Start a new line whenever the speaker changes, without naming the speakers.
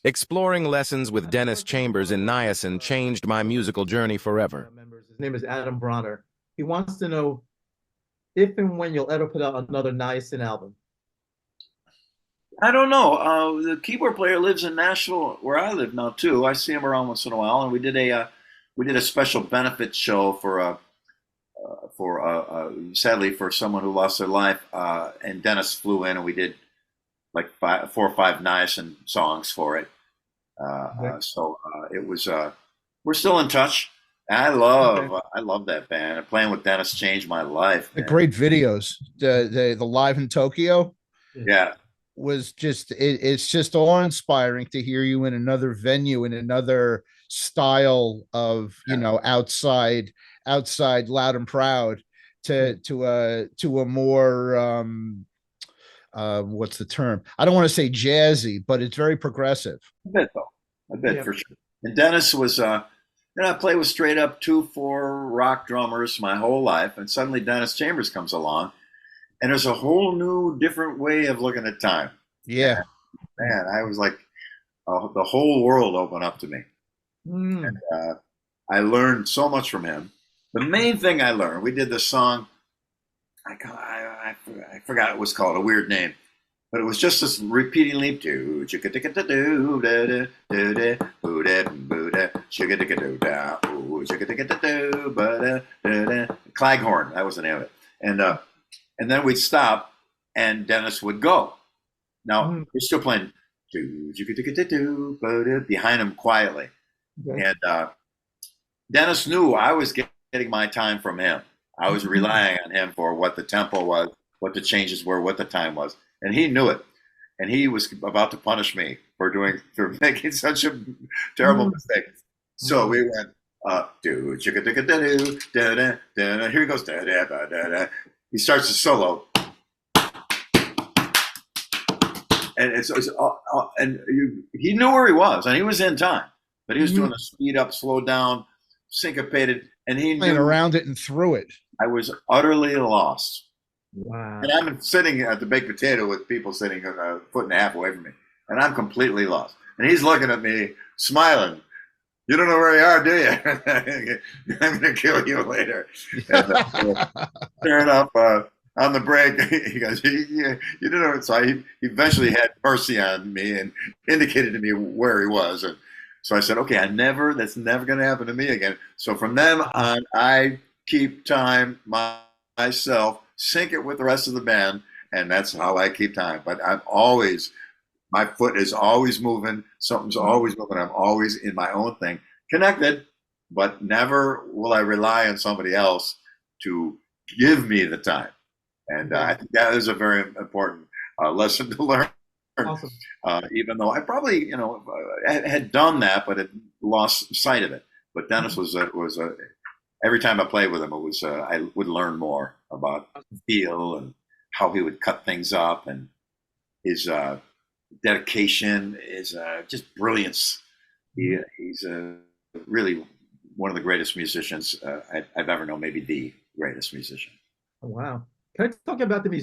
Exploring lessons with
I've been
Dennis
working with
Chambers
one of
in
our
Niacin changed my musical journey forever.
members. His name is Adam Bronner. He wants to know if and when you'll ever put out another Niacin album.
I don't know. The keyboard player lives in Nashville, where I live now too. I see him around once in a while, and we did a special benefit show sadly for someone who lost their life. And Dennis flew in, and we did like 4 or 5 niacin songs for it.
Okay.
It was. We're still in touch.
Okay.
I love that band. And playing with Dennis changed my life,
The
man.
great videos. The live in Tokyo
Yeah.
Yeah,
was just it's just awe-inspiring to hear you in another venue, in another style of, outside loud and proud,
Yeah.
to a more what's the term? I don't want to say jazzy, but it's very progressive.
I bet though. I bet
Yeah.
for sure. And Dennis was, I played with straight up 2/4 rock drummers my whole life, and suddenly Dennis Chambers comes along, and there's a whole new, different way of looking at time. And
Yeah.
man, I was like, the whole world opened up to me.
Mm.
I learned so much from him. The main thing I learned, we did this song. I forgot it was called, a weird name, but it was just this repeating leap. Claghorn, that was the name of it. And then we'd stop, and Dennis would go. Now
Mm.
we're still playing behind him quietly,
Okay.
and Dennis knew I was getting my time from him. I was relying on him for what the tempo was, what the changes were, what the time was, and he knew it. And he was about to punish me for making such a terrible
Mm.
mistake. So we went, do chicka chicka da do da da da. Here he goes, da da da da da. He starts the solo, and he knew where he was, and he was in time, but he was doing
Mm.
a speed up, slow down, syncopated, and he
Playing
knew
around it and through it.
I was utterly lost. And
Wow.
I'm sitting at the baked potato with people sitting a foot and a half away from me, and I'm completely lost. And he's looking at me, smiling. You don't know where you are, do you? I'm going to kill you later. And, sure enough, on the break, he goes, you don't know. So he eventually had mercy on me and indicated to me where he was. And so I said, okay, that's never going to happen to me again. So from then on, I keep time myself, sync it with the rest of the band, and that's how I keep time. But my foot is always moving, something's always moving, I'm always in my own thing, connected, but never will I rely on somebody else to give me the time. And I think that is a very important lesson to learn.
Awesome.
Even though I probably, had done that, but had lost sight of it. But Dennis was every time I played with him, I would learn more about feel and how he would cut things up, and his dedication, is just brilliance. He's really one of the greatest musicians I've ever known, maybe the greatest musician.
Oh, wow. Can I talk about the